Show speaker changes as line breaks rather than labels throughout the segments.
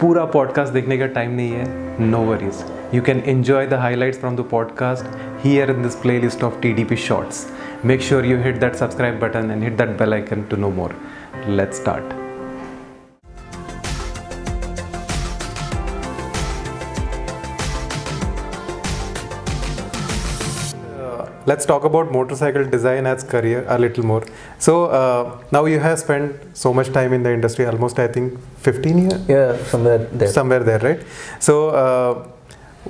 पूरा पॉडकास्ट देखने का टाइम नहीं है, no worries. You can enjoy the highlights from the podcast here in this playlist of TDP Shorts. Make sure you hit that subscribe button and hit that bell icon to know more. Let's start. Let's talk about motorcycle design as career a little more. So now you have spent so much time in the industry, almost I think 15 years?
Yeah, somewhere there.
Somewhere there, right? So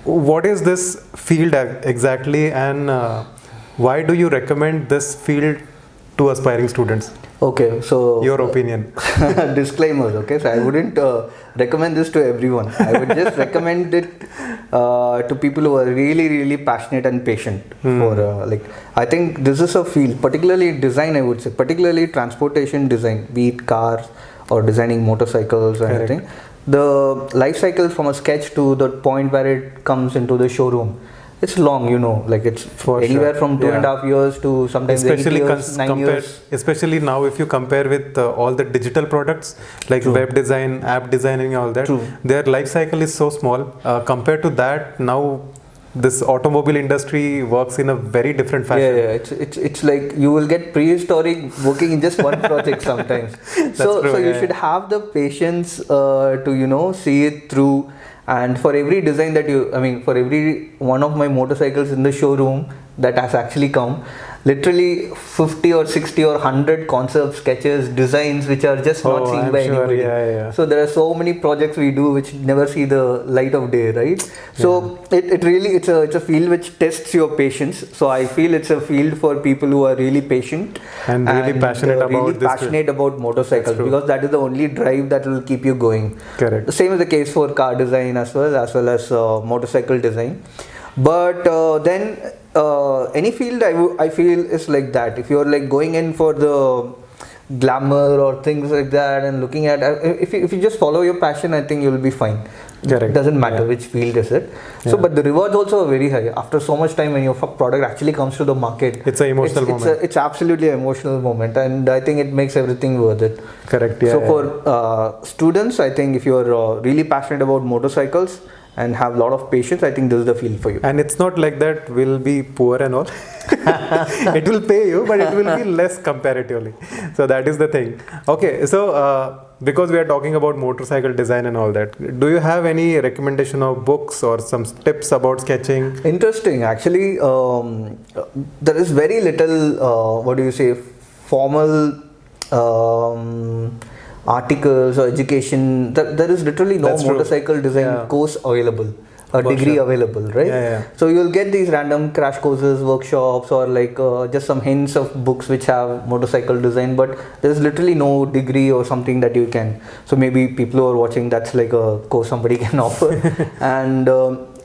what is this field exactly, and why do you recommend this field to aspiring students?
Okay, so
Your opinion.
disclaimers. Okay, so I wouldn't recommend this to everyone. I would just recommend it to people who are really passionate and patient. For I think this is a field, particularly design. I would say, particularly transportation design, be it cars or designing motorcycles or
Correct.
anything. The life cycle from a sketch to the point where it comes into the showroom, it's long, like it's
For
anywhere
sure.
from 2.5 years to sometimes 8 years, 9 years.
Especially now if you compare with all the digital products like
True.
web design, app designing and all that,
True.
their life cycle is so small. Compared to that, now this automobile industry works in a very different fashion.
Yeah. It's like you will get prehistoric working in just one project sometimes. So you should have the patience to see it through. And for every design that for every one of my motorcycles in the showroom that has actually come, literally 50 or 60 or 100 concept sketches, designs which are just not seen
I'm
by
sure,
anybody.
yeah.
So there are so many projects we do which never see the light of day, right? So it really it's a field which tests your patience. So I feel it's a field for people who are really patient
And really passionate about
really
this
passionate about motorcycles,
true.
because that is the only drive that will keep you going.
Correct.
The same is the case for car design as well as motorcycle design. But then any field I feel is like that. If you're like going in for the glamour or things like that and looking at if you just follow your passion, I think you'll be fine.
Correct.
Doesn't matter which field is it. So but the rewards also are very high after so much time. When your product actually comes to the market,
It's an emotional moment.
It's absolutely an emotional moment, and I think it makes everything worth it.
Correct.
So for students, I think if you're really passionate about motorcycles and have a lot of patience, I think this is the field for you.
And it's not like that we'll be poor and all. It will pay you, but it will be less comparatively. So that is the thing. Okay, so because we are talking about motorcycle design and all that, do you have any recommendation of books or some tips about sketching?
Interesting. Actually, there is very little, formal articles or education. There is literally no
That's true.
motorcycle design course available, a
For
degree
sure.
available, right?
Yeah.
So you'll get these random crash courses, workshops, or just some hints of books which have motorcycle design, but there's literally no degree or something that you can. So maybe people who are watching, that's like a course somebody can offer. And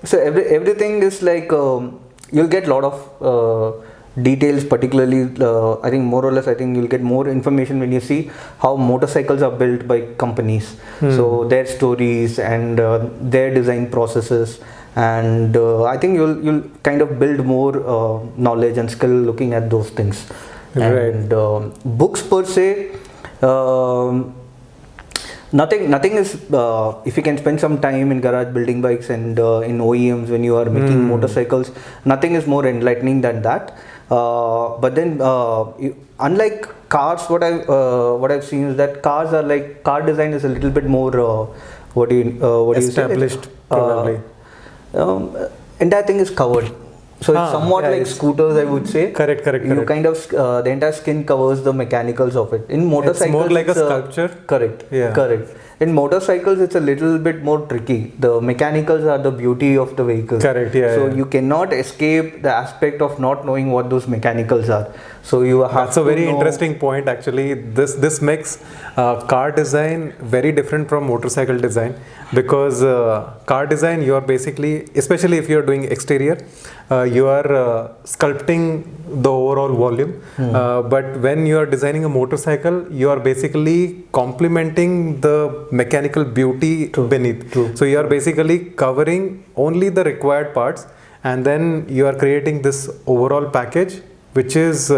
so everything is like you'll get a lot of details, particularly I think more or less, I think you'll get more information when you see how motorcycles are built by companies. So their stories and their design processes, and I think you'll kind of build more knowledge and skill looking at those things.
Right.
And books per se, nothing is if you can spend some time in garage building bikes and in OEMs when you are making motorcycles, nothing is more enlightening than that. But then unlike cars, what I've seen is that car design is a little bit more
Established, probably.
Entire thing is covered. So it's somewhat like scooters, I would say.
Correct.
You kind of the entire skin covers the mechanicals of it. In motorcycles,
It's more like a sculpture.
Correct.
Yeah.
Correct. In motorcycles, it's a little bit more tricky. The mechanicals are the beauty of the vehicle.
Correct.
So you cannot escape the aspect of not knowing what those mechanicals are. So you have
That's a very interesting point actually. This makes car design very different from motorcycle design, because car design, you are basically, especially if you are doing exterior, you are sculpting the overall volume. But when you are designing a motorcycle, you are basically complementing the mechanical beauty beneath.
True.
So you are basically covering only the required parts, and then you are creating this overall package, which is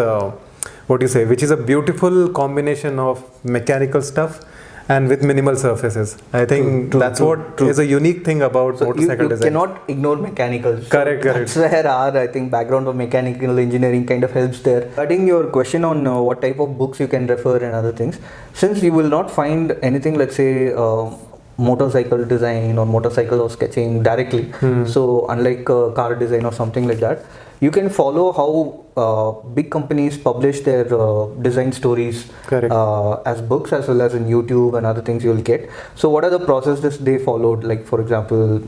which is a beautiful combination of mechanical stuff and with minimal surfaces. I think that's what is a unique thing about motorcycle
you
design.
cannot ignore mechanical.
Correct.
That's where our, I think, background of mechanical engineering kind of helps there. Regarding your question on what type of books you can refer and other things, since you will not find anything, let's say, motorcycle design or motorcycle or sketching directly. So unlike car design or something like that, you can follow how big companies publish their design stories as books, as well as in YouTube and other things you'll get. So what are the processes they followed? Like for example,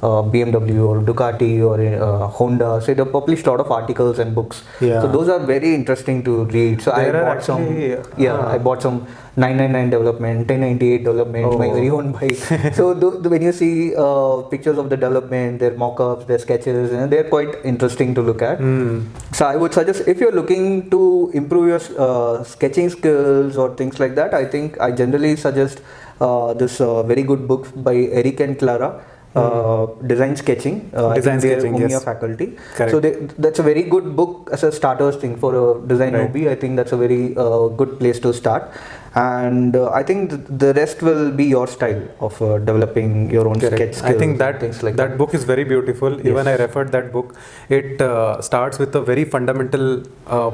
BMW or Ducati or Honda, say they published a lot of articles and books. So those are very interesting to read. So I bought some 999 development, 1098 development, my very own bike. So when you see pictures of the development, their mock-ups, their sketches, they're quite interesting to look at. So I would suggest, if you're looking to improve your sketching skills or things like that, I think I generally suggest this very good book by Eric and Clara. Design sketching,
yes.
faculty.
Correct.
So that's a very good book as a starters thing for a design newbie. I think that's a very good place to start. And I think the rest will be your style of developing your own sketch skills.
I think that book is very beautiful. Yes. Even I referred that book. It starts with the very fundamental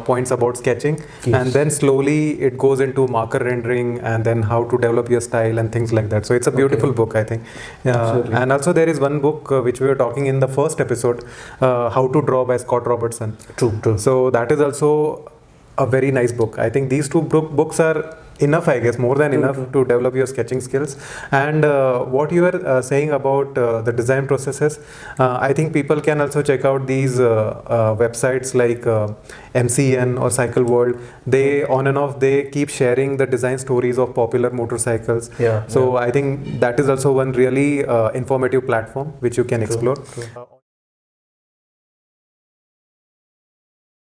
points about sketching, and then slowly it goes into marker rendering and then how to develop your style and things like that. So it's a beautiful book, I think. And also there is one book which we were talking in the first episode, How to Draw by Scott Robertson.
True.
So that is also a very nice book. I think these two books are enough, I guess, more than enough to develop your sketching skills. And what you are saying about the design processes, I think people can also check out these websites like MCN or Cycle World. They on and off, they keep sharing the design stories of popular motorcycles. I think that is also one really informative platform which you can explore.